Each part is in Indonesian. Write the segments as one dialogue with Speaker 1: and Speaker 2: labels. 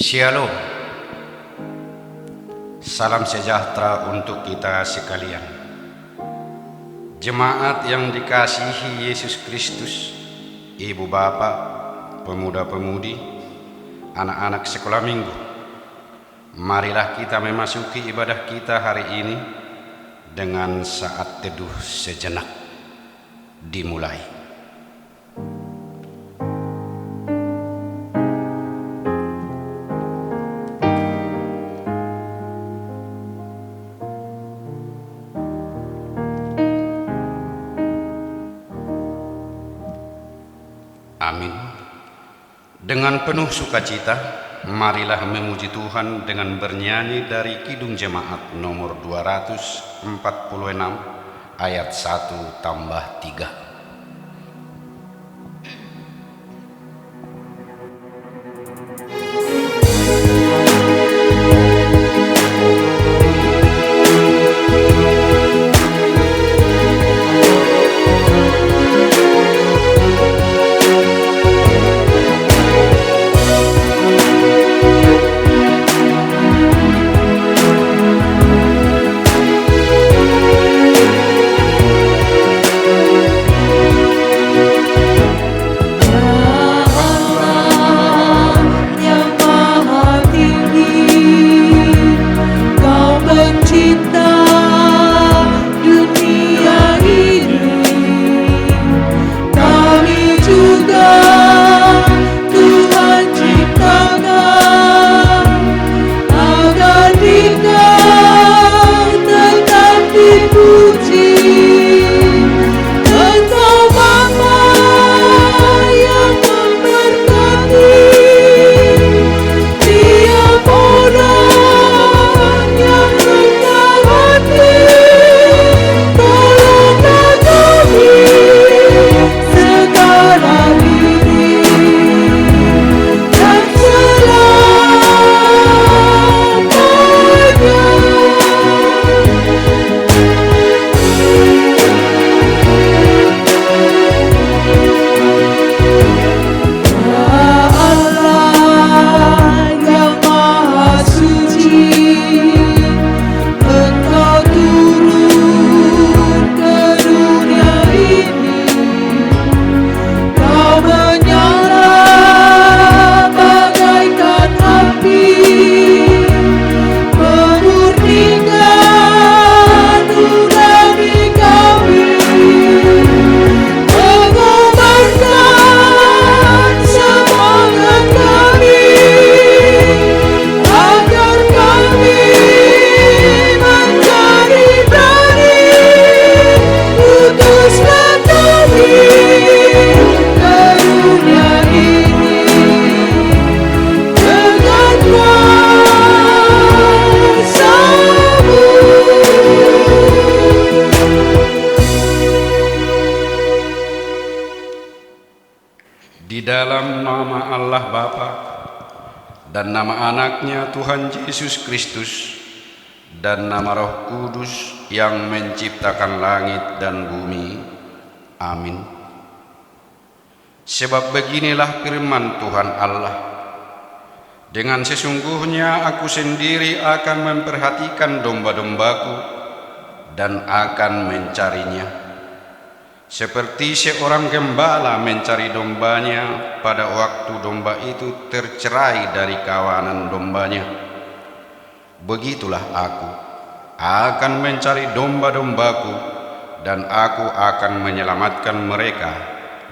Speaker 1: Shalom, salam sejahtera untuk kita sekalian. Jemaat yang dikasihi Yesus Kristus, ibu bapak, pemuda-pemudi, anak-anak sekolah minggu, marilah kita memasuki ibadah kita hari ini dengan saat teduh sejenak. Dimulai. Amin. Dengan penuh sukacita, marilah memuji Tuhan dengan bernyanyi dari Kidung Jemaat nomor 246 ayat 1 tambah 3. Di dalam nama Allah Bapa dan nama anaknya Tuhan Yesus Kristus dan nama Roh Kudus yang menciptakan langit dan bumi. Amin. Sebab beginilah firman Tuhan Allah. Dengan sesungguhnya aku sendiri akan memperhatikan domba-dombaku dan akan mencarinya. Seperti seorang gembala mencari dombanya pada waktu domba itu tercerai dari kawanan dombanya. Begitulah aku akan mencari domba-dombaku dan aku akan menyelamatkan mereka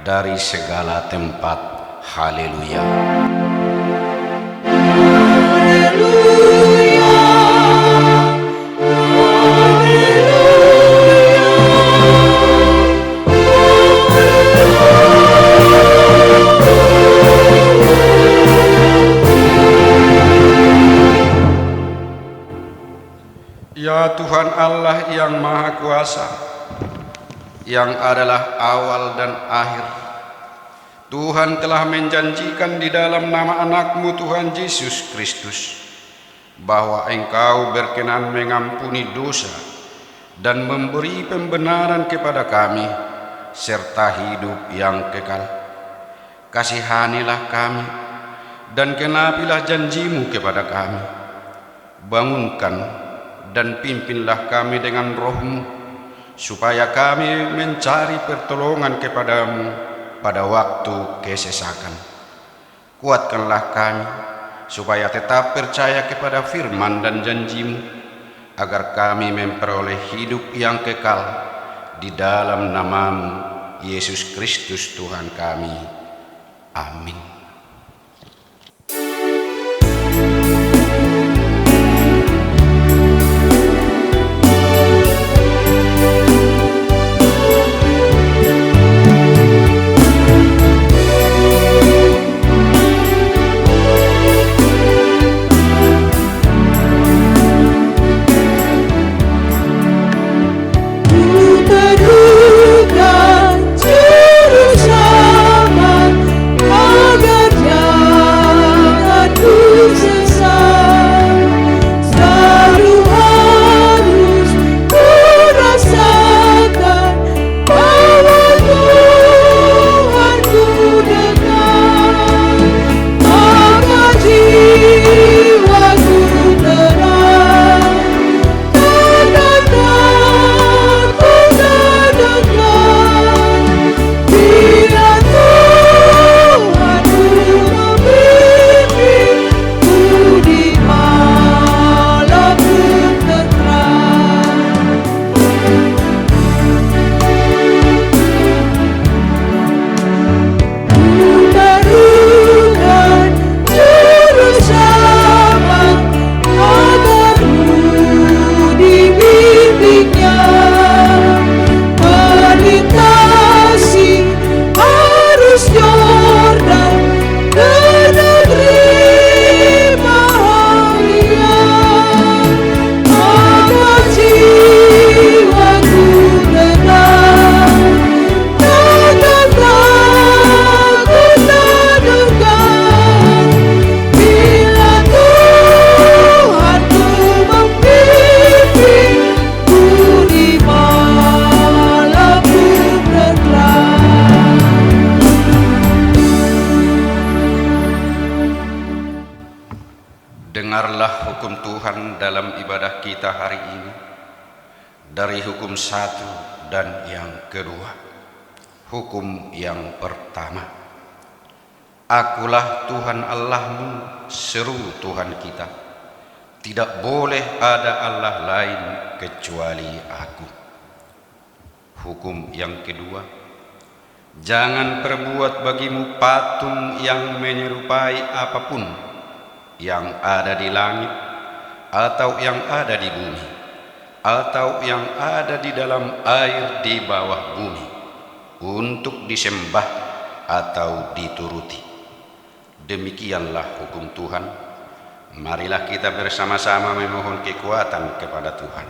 Speaker 1: dari segala tempat. Haleluya. Ya Tuhan Allah yang Maha Kuasa, yang adalah awal dan akhir, Tuhan telah menjanjikan di dalam nama anakmu Tuhan Yesus Kristus bahwa Engkau berkenan mengampuni dosa dan memberi pembenaran kepada kami serta hidup yang kekal. Kasihanilah kami dan genapilah janjimu kepada kami. Bangunkan dan pimpinlah kami dengan rohmu, supaya kami mencari pertolongan kepadamu pada waktu kesesakan. Kuatkanlah kami, supaya tetap percaya kepada firman dan janjimu, agar kami memperoleh hidup yang kekal di dalam namamu, Yesus Kristus Tuhan kami. Amin. Dengarlah hukum Tuhan dalam ibadah kita hari ini, dari hukum satu dan yang kedua. Hukum yang pertama, Akulah Tuhan Allahmu, seru Tuhan kita. Tidak boleh ada Allah lain kecuali Aku. Hukum yang kedua, jangan perbuat bagimu patung yang menyerupai apapun yang ada di langit, atau yang ada di bumi, atau yang ada di dalam air di bawah bumi, untuk disembah atau dituruti. Demikianlah hukum Tuhan. Marilah kita bersama-sama memohon kekuatan kepada Tuhan.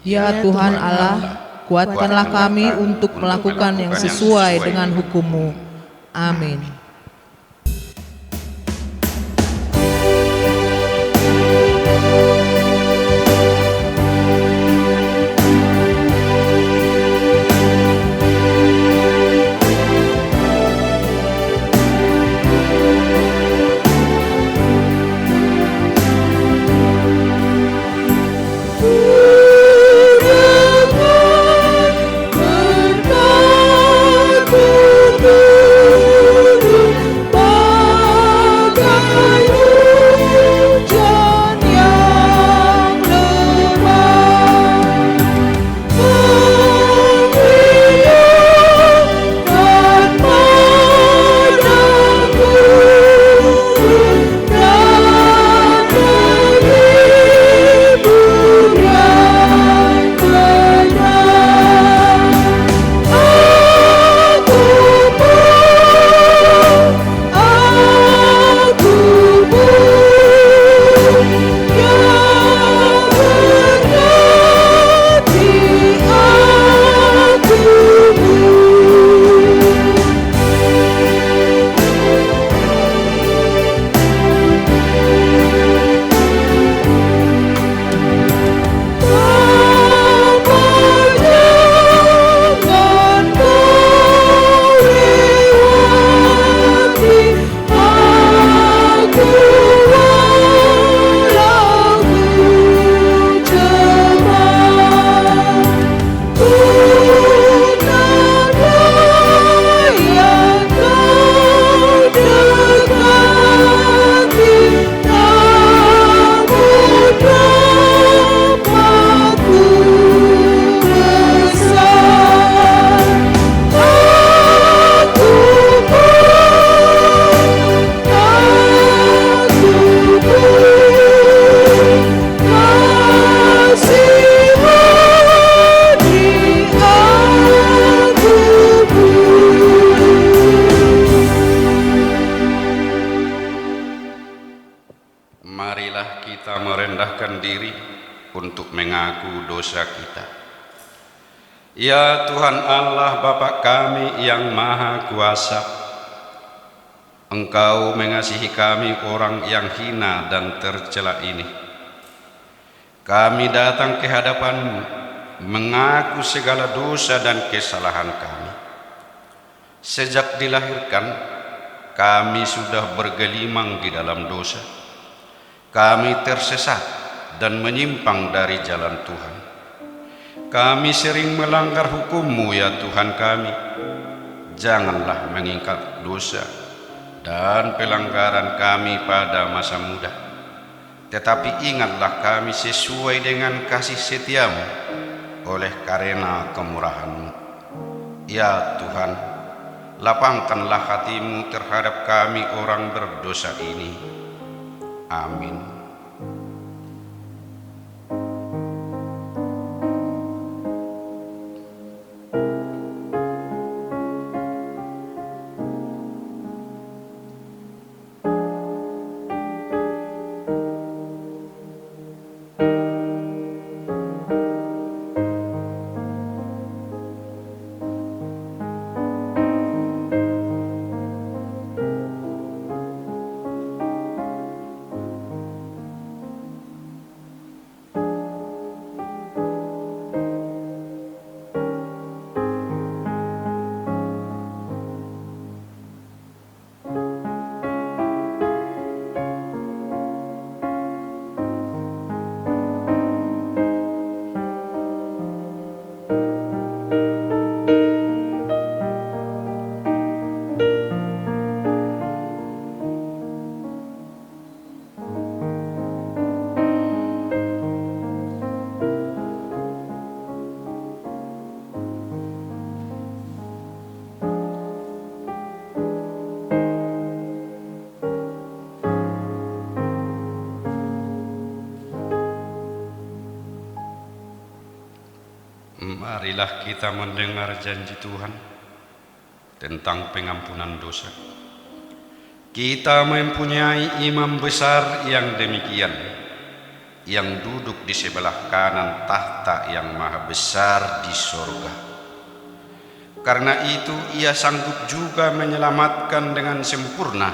Speaker 2: Ya Tuhan Allah, kuatkanlah kami untuk melakukan yang sesuai dengan hukum-Mu. Amin.
Speaker 3: Bagai hujan yang
Speaker 1: untuk mengaku dosa kita. Ya Tuhan Allah Bapa kami yang Maha Kuasa, Engkau mengasihi kami orang yang hina dan tercela ini. Kami datang ke hadapan-Mu mengaku segala dosa dan kesalahan kami. Sejak dilahirkan, kami sudah bergelimang di dalam dosa. Kami tersesat dan menyimpang dari jalan Tuhan. Kami sering melanggar hukum-Mu ya Tuhan kami. Janganlah mengingat dosa dan pelanggaran kami pada masa muda, tetapi ingatlah kami sesuai dengan kasih setia-Mu oleh karena kemurahan-Mu. Ya Tuhan, lapangkanlah hati-Mu terhadap kami orang berdosa ini. Amin. Marilah kita mendengar janji Tuhan tentang pengampunan dosa. Kita mempunyai imam besar yang demikian, yang duduk di sebelah kanan tahta yang maha besar di sorga. Karena itu ia sanggup juga menyelamatkan dengan sempurna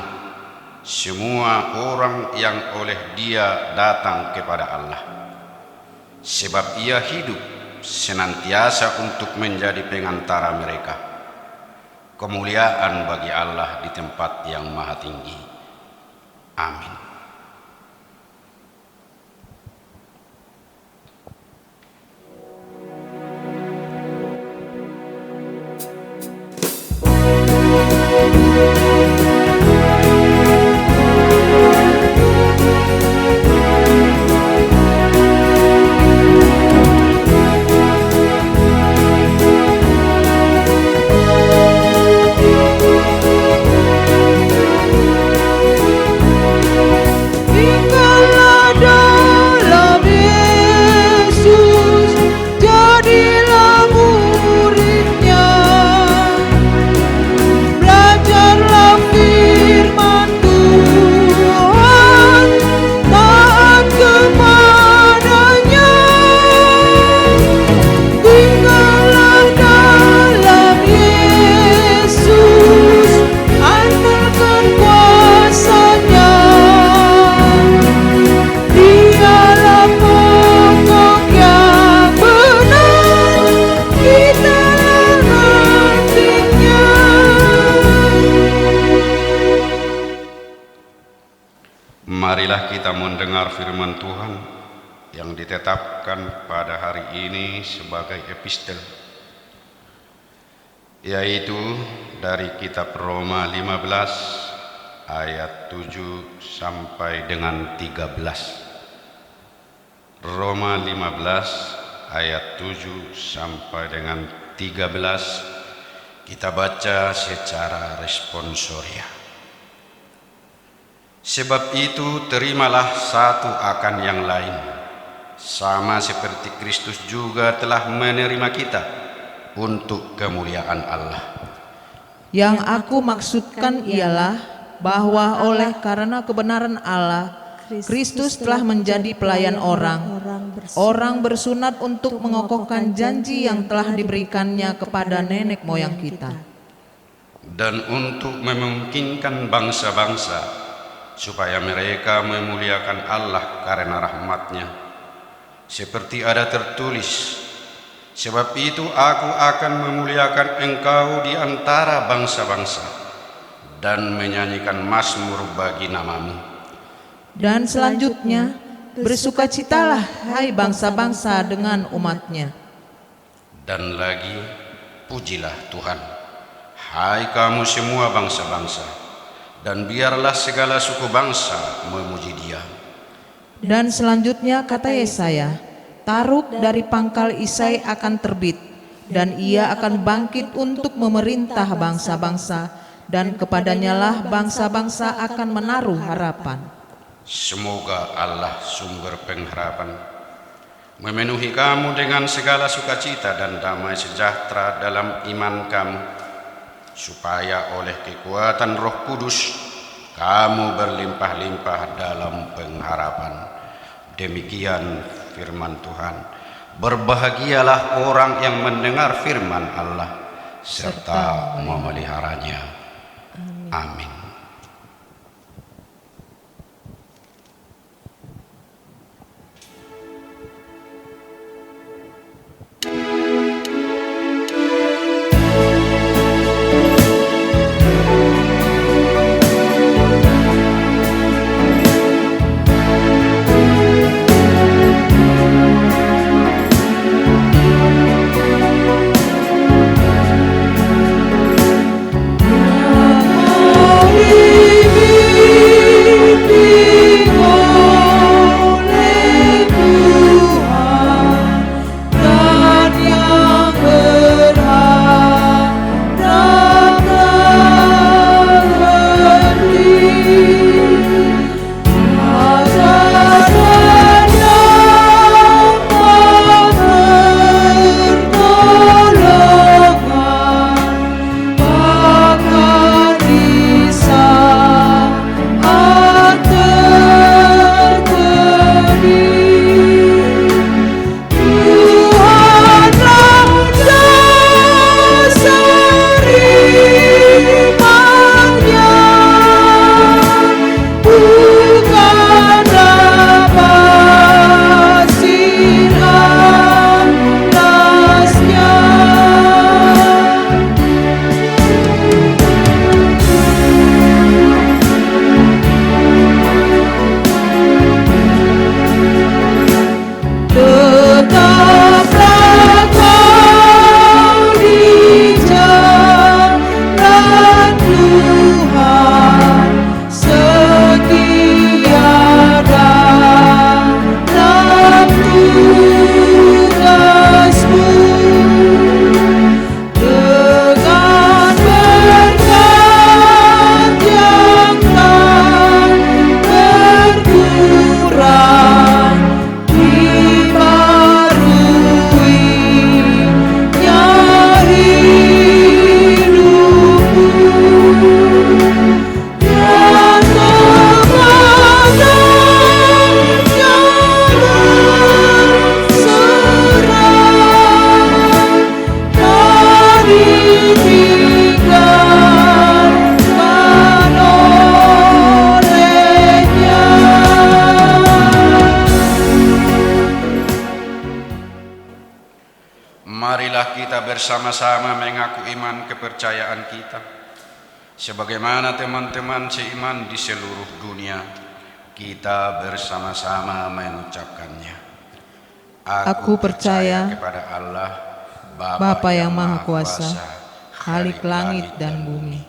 Speaker 1: semua orang yang oleh Dia datang kepada Allah. Sebab ia hidup senantiasa untuk menjadi pengantara mereka. Kemuliaan bagi Allah di tempat yang maha tinggi. Amin. Marilah kita mendengar firman Tuhan yang ditetapkan pada hari ini sebagai epistel, yaitu dari kitab Roma 15 ayat 7 sampai dengan 13. Roma 15 ayat 7 sampai dengan 13 kita baca secara responsoria. Sebab itu terimalah satu akan yang lain, sama seperti Kristus juga telah menerima kita untuk kemuliaan Allah.
Speaker 2: Yang aku maksudkan ialah bahwa oleh karena kebenaran Allah, Kristus telah menjadi pelayan orang orang bersunat untuk mengokohkan janji yang telah diberikannya kepada nenek moyang kita,
Speaker 1: dan untuk memungkinkan bangsa-bangsa supaya mereka memuliakan Allah karena rahmat-Nya, seperti ada tertulis, sebab itu aku akan memuliakan engkau di antara bangsa-bangsa dan menyanyikan mazmur bagi namamu.
Speaker 2: dan selanjutnya bersukacitalah hai bangsa-bangsa dengan umat-Nya.
Speaker 1: Dan lagi, pujilah Tuhan, hai kamu semua bangsa-bangsa, dan biarlah segala suku bangsa memuji Dia.
Speaker 2: Dan selanjutnya kata Yesaya, Taruk dari pangkal Isai akan terbit, dan ia akan bangkit untuk memerintah bangsa-bangsa, dan kepadanyalah bangsa-bangsa akan menaruh harapan.
Speaker 1: Semoga Allah sumber pengharapan memenuhi kamu dengan segala sukacita dan damai sejahtera dalam iman kamu, supaya oleh kekuatan Roh Kudus kamu berlimpah-limpah dalam pengharapan. Demikian firman Tuhan. Berbahagialah orang yang mendengar firman Allah serta memeliharanya. Amin. Marilah kita bersama-sama mengaku iman kepercayaan kita, sebagaimana teman-teman seiman di seluruh dunia, kita bersama-sama mengucapkannya.
Speaker 2: Aku percaya
Speaker 1: kepada Allah,
Speaker 2: Bapa yang Maha Kuasa, Khalik langit dan bumi.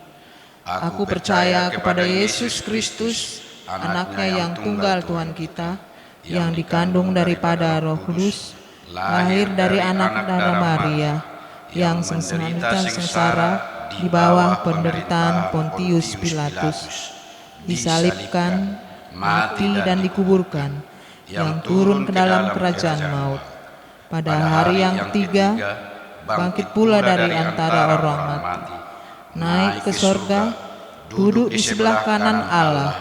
Speaker 2: Aku percaya kepada Yesus Kristus, anaknya yang tunggal Tuhan kita, yang dikandung daripada Roh Kudus, lahir dari anak darah Maria, yang sengsara di bawah penderitaan Pontius Pilatus, disalibkan, mati dan dikuburkan, yang turun ke dalam kerajaan maut. Pada hari yang ketiga, bangkit pula dari antara orang mati, naik ke sorga, duduk di sebelah kanan Allah,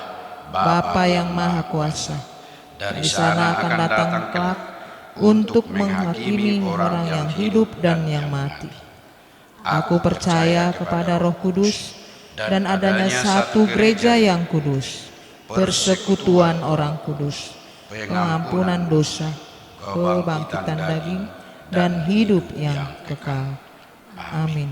Speaker 2: Bapa yang Maha Kuasa. Dari sana akan datang kelak untuk menghakimi orang yang hidup dan yang mati. Aku percaya kepada Roh Kudus dan adanya satu gereja yang kudus, persekutuan orang kudus, pengampunan dosa, kebangkitan daging, dan hidup yang kekal. Amin.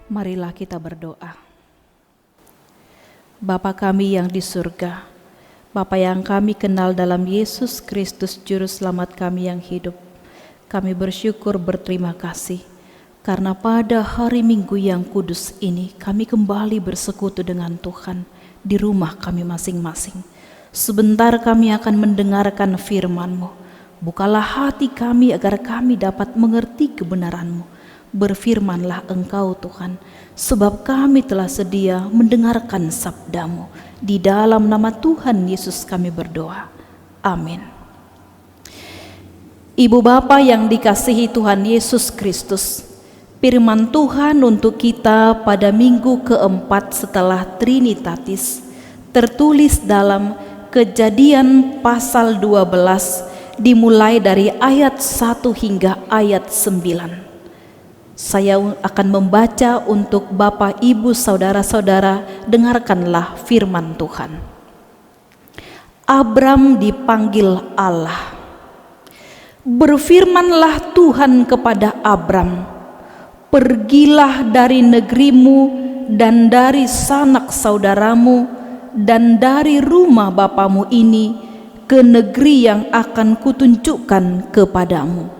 Speaker 3: Marilah kita berdoa. Bapa kami yang di surga, Bapa yang kami kenal dalam Yesus Kristus Juru Selamat kami yang hidup, kami bersyukur berterima kasih karena pada hari Minggu yang kudus ini kami kembali bersekutu dengan Tuhan di rumah kami masing-masing. Sebentar kami akan mendengarkan firman-Mu. Bukalah hati kami agar kami dapat mengerti kebenaran-Mu. Berfirmanlah Engkau Tuhan, sebab kami telah sedia mendengarkan sabda-Mu. Di dalam nama Tuhan Yesus kami berdoa. Amin. Ibu bapa yang dikasihi Tuhan Yesus Kristus, firman Tuhan untuk kita pada minggu keempat setelah Trinitatis tertulis dalam Kejadian pasal 12 dimulai dari ayat 1 hingga ayat 9. Saya akan membaca untuk Bapak, Ibu, Saudara-saudara, dengarkanlah firman Tuhan. Abram dipanggil Allah. Berfirmanlah Tuhan kepada Abram, pergilah dari negerimu dan dari sanak saudaramu dan dari rumah bapamu ini ke negeri yang akan kutunjukkan kepadamu.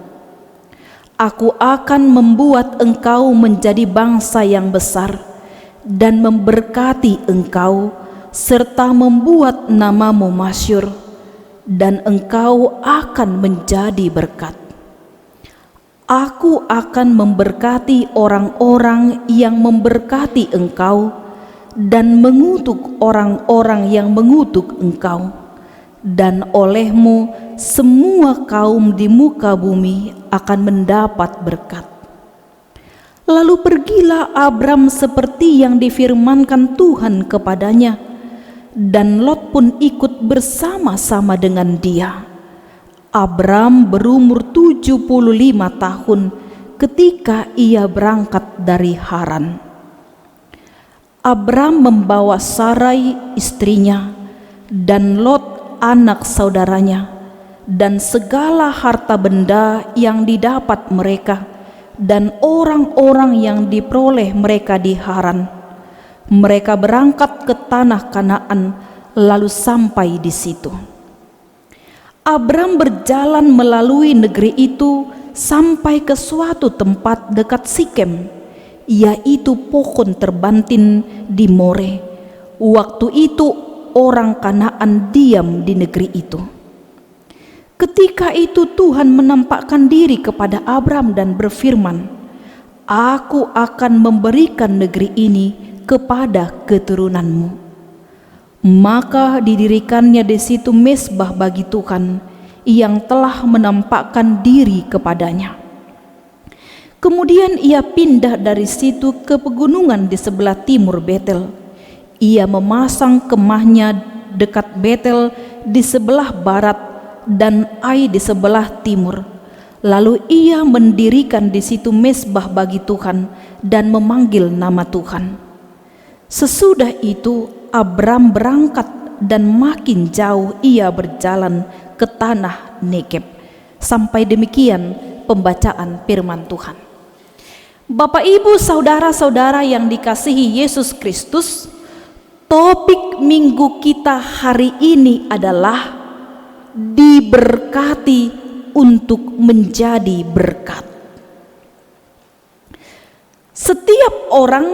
Speaker 3: Aku akan membuat engkau menjadi bangsa yang besar dan memberkati engkau serta membuat namamu masyhur, dan engkau akan menjadi berkat. Aku akan memberkati orang-orang yang memberkati engkau dan mengutuk orang-orang yang mengutuk engkau, dan olehmu semua kaum di muka bumi akan mendapat berkat. Lalu pergilah Abram seperti yang difirmankan Tuhan kepadanya, dan Lot pun ikut bersama-sama dengan dia. Abram berumur 75 tahun ketika ia berangkat dari Haran. Abram membawa Sarai istrinya dan Lot anak saudaranya dan segala harta benda yang didapat mereka dan orang-orang yang diperoleh mereka di Haran. Mereka berangkat ke tanah Kanaan lalu sampai di situ. Abram berjalan melalui negeri itu sampai ke suatu tempat dekat Sikem, yaitu pohon terbantin di More. Waktu itu orang Kanaan diam di negeri itu. Ketika itu Tuhan menampakkan diri kepada Abram dan berfirman, Aku akan memberikan negeri ini kepada keturunanmu. Maka didirikannya di situ mezbah bagi Tuhan yang telah menampakkan diri kepadanya. Kemudian ia pindah dari situ ke pegunungan di sebelah timur Betel. Ia memasang kemahnya dekat Betel di sebelah barat dan Ai di sebelah timur. Lalu ia mendirikan di situ mezbah bagi Tuhan dan memanggil nama Tuhan. Sesudah itu Abram berangkat dan makin jauh ia berjalan ke tanah Negeb. Sampai demikian pembacaan firman Tuhan. Bapak, Ibu, saudara-saudara yang dikasihi Yesus Kristus, topik minggu kita hari ini adalah diberkati untuk menjadi berkat. Setiap orang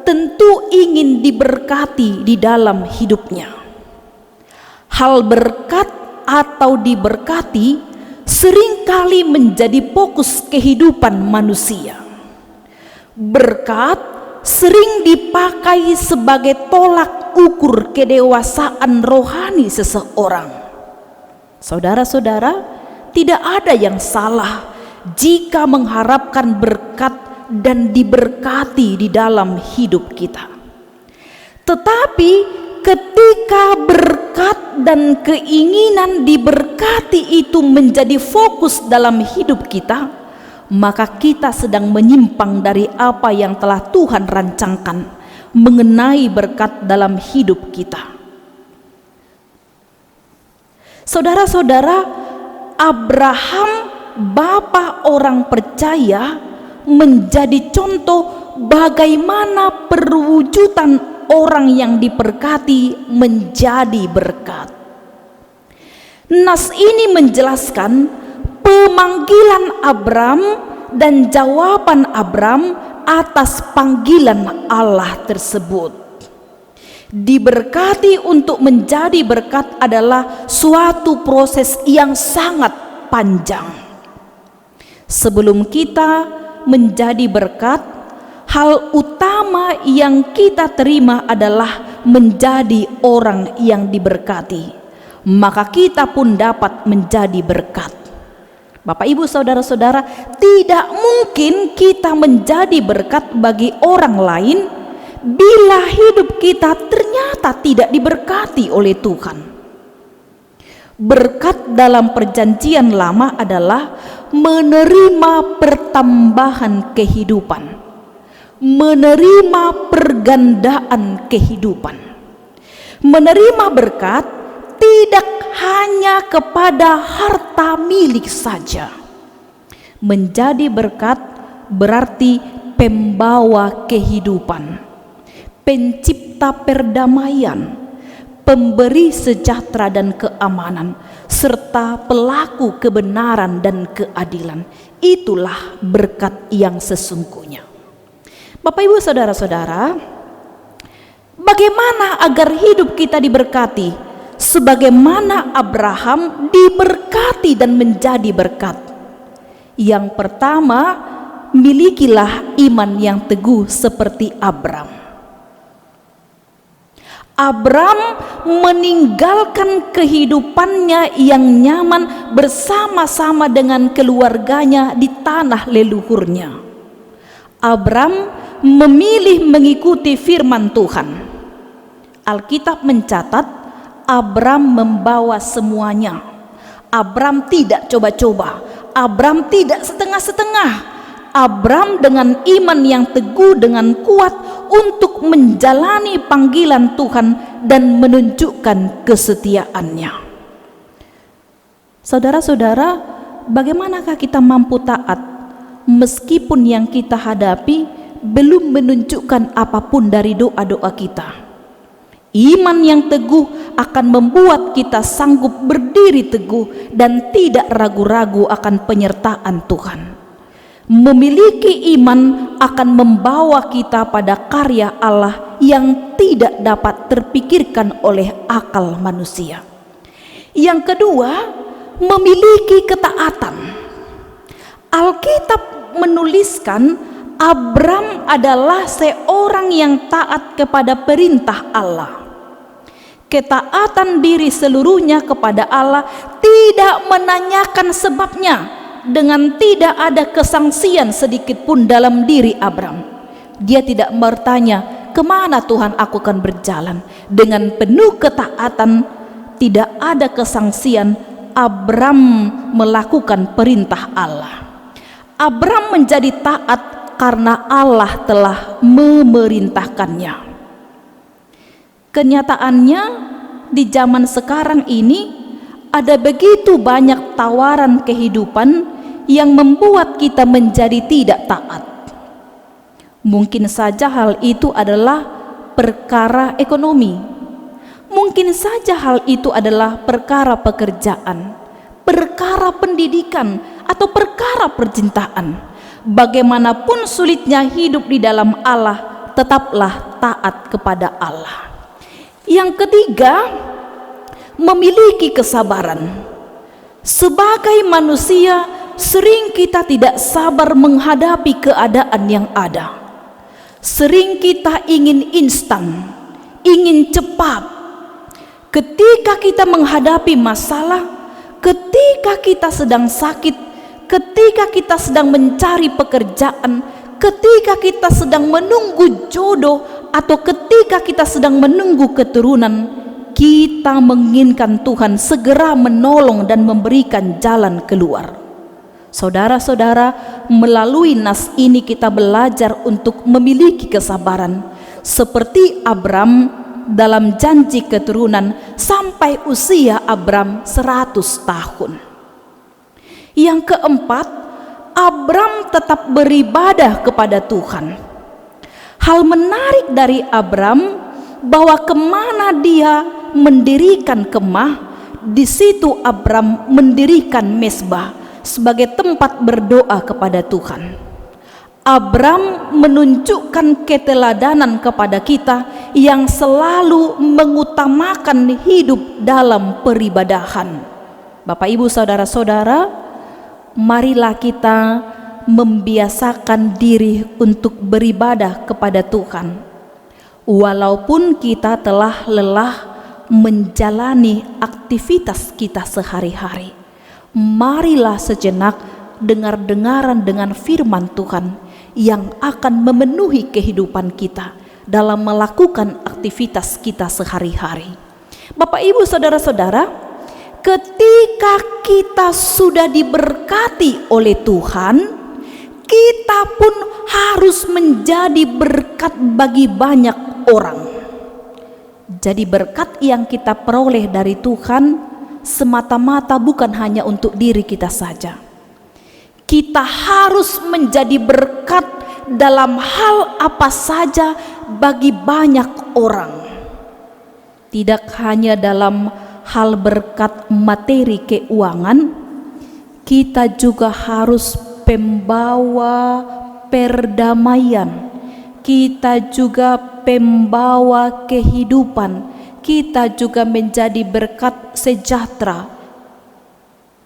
Speaker 3: tentu ingin diberkati di dalam hidupnya. Hal berkat atau diberkati seringkali menjadi fokus kehidupan manusia. Berkat sering dipakai sebagai tolak ukur kedewasaan rohani seseorang. Saudara-saudara, tidak ada yang salah jika mengharapkan berkat dan diberkati di dalam hidup kita. Tetapi ketika berkat dan keinginan diberkati itu menjadi fokus dalam hidup kita, maka kita sedang menyimpang dari apa yang telah Tuhan rancangkan mengenai berkat dalam hidup kita. Saudara-saudara, Abraham, bapa orang percaya, menjadi contoh bagaimana perwujudan orang yang diberkati menjadi berkat. Nas ini menjelaskan pemanggilan Abram dan jawaban Abram atas panggilan Allah tersebut. Diberkati untuk menjadi berkat adalah suatu proses yang sangat panjang. Sebelum kita menjadi berkat, hal utama yang kita terima adalah menjadi orang yang diberkati. Maka kita pun dapat menjadi berkat. Bapak, Ibu, saudara-saudara, tidak mungkin kita menjadi berkat bagi orang lain bila hidup kita ternyata tidak diberkati oleh Tuhan. Berkat dalam perjanjian lama adalah menerima pertambahan kehidupan, menerima pergandaan kehidupan. Menerima berkat tidak hanya kepada harta milik saja. Menjadi berkat berarti pembawa kehidupan, pencipta perdamaian, pemberi sejahtera dan keamanan, serta pelaku kebenaran dan keadilan. Itulah berkat yang sesungguhnya. Bapak, Ibu, saudara-saudara, bagaimana agar hidup kita diberkati? Sebagaimana Abraham diberkati dan menjadi berkat. Yang pertama, milikilah iman yang teguh seperti Abram. Abram meninggalkan kehidupannya yang nyaman bersama-sama dengan keluarganya di tanah leluhurnya. Abram memilih mengikuti firman Tuhan. Alkitab mencatat Abram membawa semuanya. Abram tidak coba-coba. Abram tidak setengah-setengah. Abram dengan iman yang teguh, dengan kuat untuk menjalani panggilan Tuhan dan menunjukkan kesetiaannya. Saudara-saudara, bagaimanakah kita mampu taat meskipun yang kita hadapi belum menunjukkan apapun dari doa-doa kita? Iman yang teguh akan membuat kita sanggup berdiri teguh dan tidak ragu-ragu akan penyertaan Tuhan. Memiliki iman akan membawa kita pada karya Allah yang tidak dapat terpikirkan oleh akal manusia. Yang kedua, memiliki ketaatan. Alkitab menuliskan Abram adalah seorang yang taat kepada perintah Allah. Ketaatan diri seluruhnya kepada Allah tidak menanyakan sebabnya, dengan tidak ada kesangsian sedikit pun dalam diri Abram. Dia tidak bertanya, kemana Tuhan aku akan berjalan. Dengan penuh ketaatan, tidak ada kesangsian, Abram melakukan perintah Allah. Abram menjadi taat karena Allah telah memerintahkannya. Kenyataannya di zaman sekarang ini ada begitu banyak tawaran kehidupan yang membuat kita menjadi tidak taat. Mungkin saja hal itu adalah perkara ekonomi. Mungkin saja hal itu adalah perkara pekerjaan, perkara pendidikan, atau perkara percintaan. Bagaimanapun sulitnya hidup di dalam Allah, tetaplah taat kepada Allah. Yang ketiga, memiliki kesabaran. Sebagai manusia, sering kita tidak sabar menghadapi keadaan yang ada. Sering kita ingin instan, ingin cepat. Ketika kita menghadapi masalah, ketika kita sedang sakit, ketika kita sedang mencari pekerjaan, ketika kita sedang menunggu jodoh, atau ketika kita sedang menunggu keturunan, kita menginginkan Tuhan segera menolong dan memberikan jalan keluar. Saudara-saudara, melalui nas ini kita belajar untuk memiliki kesabaran seperti Abram dalam janji keturunan sampai usia Abram 100 tahun. Yang keempat, Abram tetap beribadah kepada Tuhan. Hal menarik dari Abram bahwa kemana dia mendirikan kemah, di situ Abram mendirikan mezbah sebagai tempat berdoa kepada Tuhan. Abram menunjukkan keteladanan kepada kita yang selalu mengutamakan hidup dalam peribadahan. Bapak, Ibu, saudara-saudara, marilah kita membiasakan diri untuk beribadah kepada Tuhan. Walaupun kita telah lelah menjalani aktivitas kita sehari-hari, marilah sejenak dengar-dengaran dengan firman Tuhan yang akan memenuhi kehidupan kita dalam melakukan aktivitas kita sehari-hari. Bapak, Ibu, saudara-saudara, ketika kita sudah diberkati oleh Tuhan, kita pun harus menjadi berkat bagi banyak orang. Jadi berkat yang kita peroleh dari Tuhan semata-mata bukan hanya untuk diri kita saja. Kita harus menjadi berkat dalam hal apa saja bagi banyak orang. Tidak hanya dalam hal berkat materi keuangan, kita juga harus pembawa perdamaian. Kita juga pembawa kehidupan. Kita juga menjadi berkat sejahtera,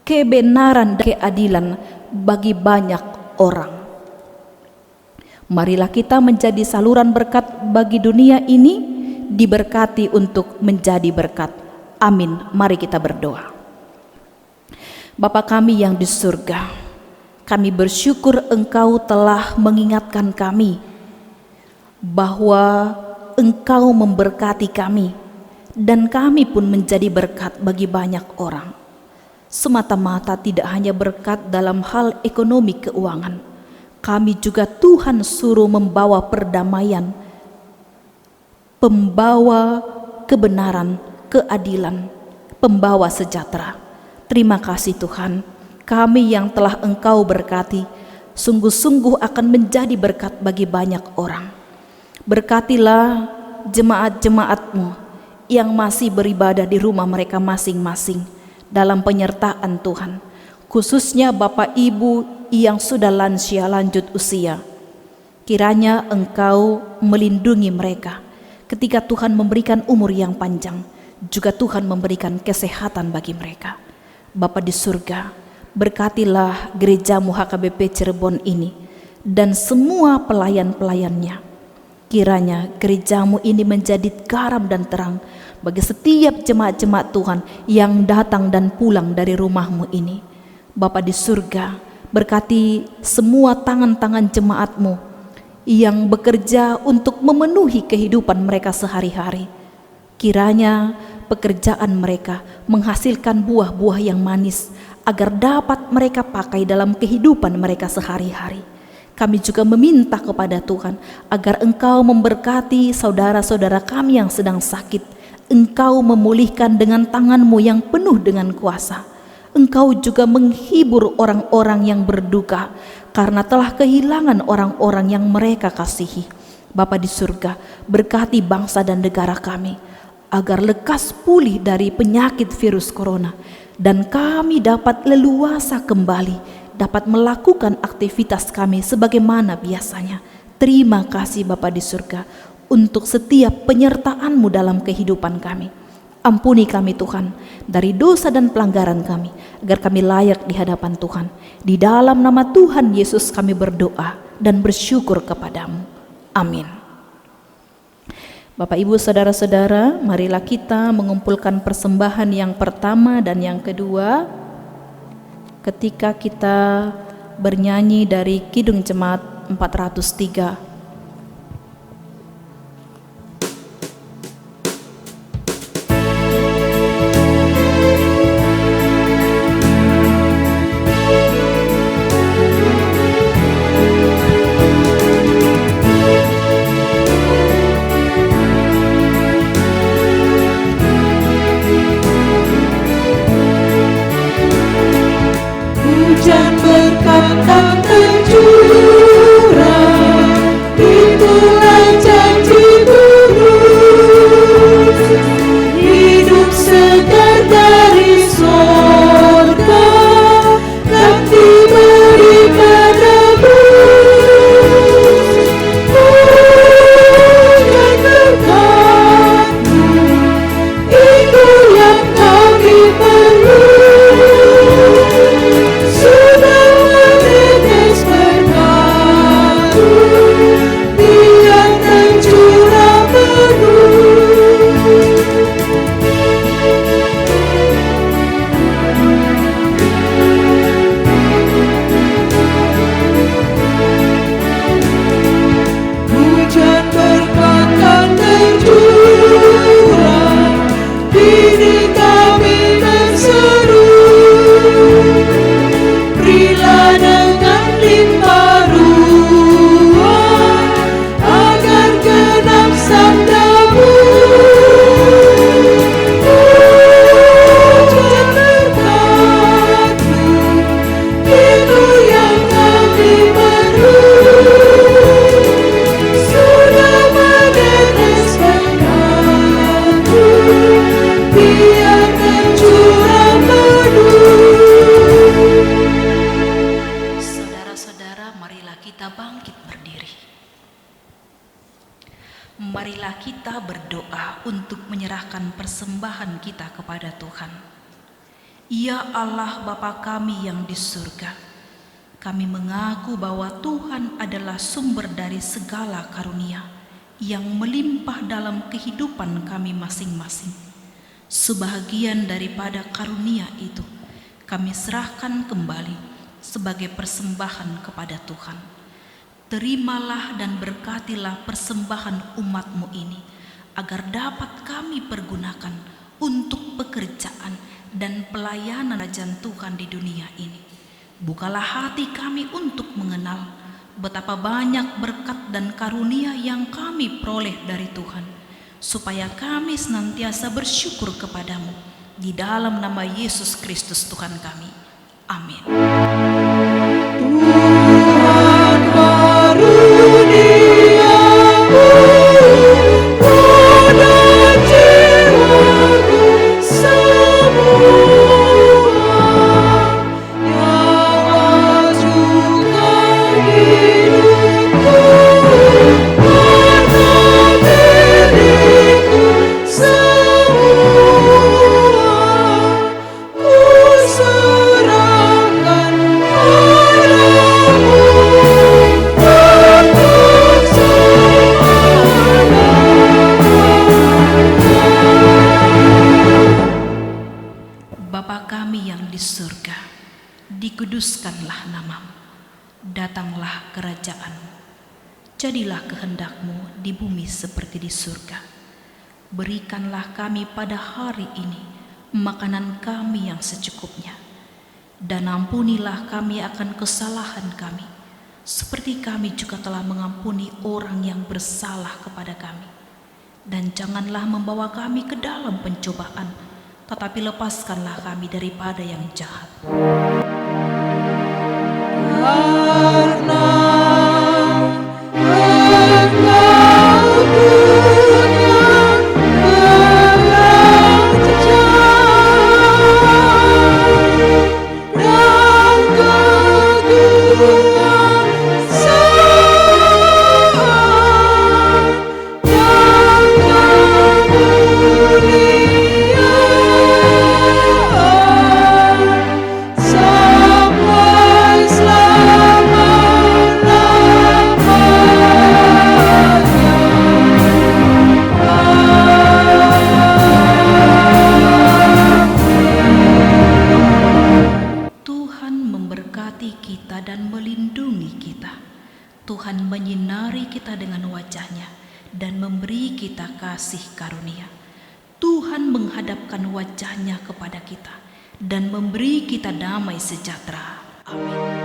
Speaker 3: kebenaran dan keadilan bagi banyak orang. Marilah kita menjadi saluran berkat bagi dunia ini, diberkati untuk menjadi berkat. Amin. Mari kita berdoa. Bapa kami yang di surga, kami bersyukur Engkau telah mengingatkan kami bahwa Engkau memberkati kami, dan kami pun menjadi berkat bagi banyak orang. Semata-mata tidak hanya berkat dalam hal ekonomi keuangan, kami juga Tuhan suruh membawa perdamaian, pembawa kebenaran, keadilan, pembawa sejahtera. Terima kasih Tuhan, kami yang telah Engkau berkati sungguh-sungguh akan menjadi berkat bagi banyak orang. Berkatilah jemaat-jemaat-Mu yang masih beribadah di rumah mereka masing-masing dalam penyertaan Tuhan, khususnya Bapak Ibu yang sudah lansia lanjut usia. Kiranya Engkau melindungi mereka ketika Tuhan memberikan umur yang panjang, juga Tuhan memberikan kesehatan bagi mereka. Bapa di surga, berkatilah gereja-Mu HKBP Cirebon ini dan semua pelayan-pelayannya. Kiranya gereja-Mu ini menjadi garam dan terang bagi setiap jemaat-jemaat Tuhan yang datang dan pulang dari rumah-Mu ini. Bapa di surga, berkati semua tangan-tangan jemaat-Mu yang bekerja untuk memenuhi kehidupan mereka sehari-hari. Kiranya pekerjaan mereka menghasilkan buah-buah yang manis, agar dapat mereka pakai dalam kehidupan mereka sehari-hari. Kami juga meminta kepada Tuhan agar Engkau memberkati saudara-saudara kami yang sedang sakit. Engkau memulihkan dengan tangan-Mu yang penuh dengan kuasa. Engkau juga menghibur orang-orang yang berduka karena telah kehilangan orang-orang yang mereka kasihi. Bapa di surga, berkati bangsa dan negara kami agar lekas pulih dari penyakit virus corona, dan kami dapat leluasa kembali, dapat melakukan aktivitas kami sebagaimana biasanya. Terima kasih Bapa di surga untuk setiap penyertaan-Mu dalam kehidupan kami. Ampuni kami Tuhan dari dosa dan pelanggaran kami, agar kami layak di hadapan Tuhan. Di dalam nama Tuhan Yesus kami berdoa dan bersyukur kepadamu. Amin. Bapak Ibu saudara-saudara, marilah kita mengumpulkan persembahan yang pertama dan yang kedua ketika kita bernyanyi dari Kidung Jemaat 403.
Speaker 2: Hujan berkat tak tercurah, itulah janji Tuhan. Hidup segar dari sorga, nanti beri padamu. Hujan berkat-Mu, itu yang kami perlu. Sudah menetes berkat-Mu, biar tercurah penuh. Hujan berkat tak tercurah, kini kami berseru. Berilah dengan limpah ruah, agar genap sabda-Mu. Hujan berkat-Mu, itu yang kami perlu. Sudah menetes berkat-Mu, biar tercurah penuh.
Speaker 3: Saudara-saudara, marilah kita bangkit berdiri. Marilah kita berdoa untuk menyerahkan persembahan kita kepada Tuhan. Ya Allah Bapa kami yang di surga, kami mengaku bahwa Tuhan adalah sumber dari segala karunia yang melimpah dalam kehidupan kami masing-masing. Sebahagian daripada karunia itu kami serahkan kembali sebagai persembahan kepada Tuhan. Terimalah dan berkatilah persembahan umat-Mu ini, agar dapat kami pergunakan untuk pekerjaan dan pelayanan Kerajaan Tuhan di dunia ini. Bukalah hati kami untuk mengenal betapa banyak berkat dan karunia yang kami peroleh dari Tuhan, supaya kami senantiasa bersyukur kepadamu. Di dalam nama Yesus Kristus Tuhan kami. Amin. Tuhan karuniamu pada jiwaku semua, yang ajukan hidupku karena diriku semua, ku serahkan padamu untuk selamanya. Bapa kami yang di surga, dikuduskanlah nama-Mu, datanglah kerajaan-Mu, jadilah kehendak-Mu di bumi seperti di surga. Berikanlah kami pada hari ini makanan kami yang secukupnya. Dan ampunilah kami akan kesalahan kami, seperti kami juga telah mengampuni orang yang bersalah kepada kami. Dan janganlah membawa kami ke dalam pencobaan, tetapi lepaskanlah kami daripada yang jahat.
Speaker 2: Karena
Speaker 3: kita dan melindungi kita. Tuhan menyinari kita dengan wajah-Nya dan memberi kita kasih karunia. Tuhan menghadapkan wajah-Nya kepada kita dan memberi kita damai sejahtera. Amin.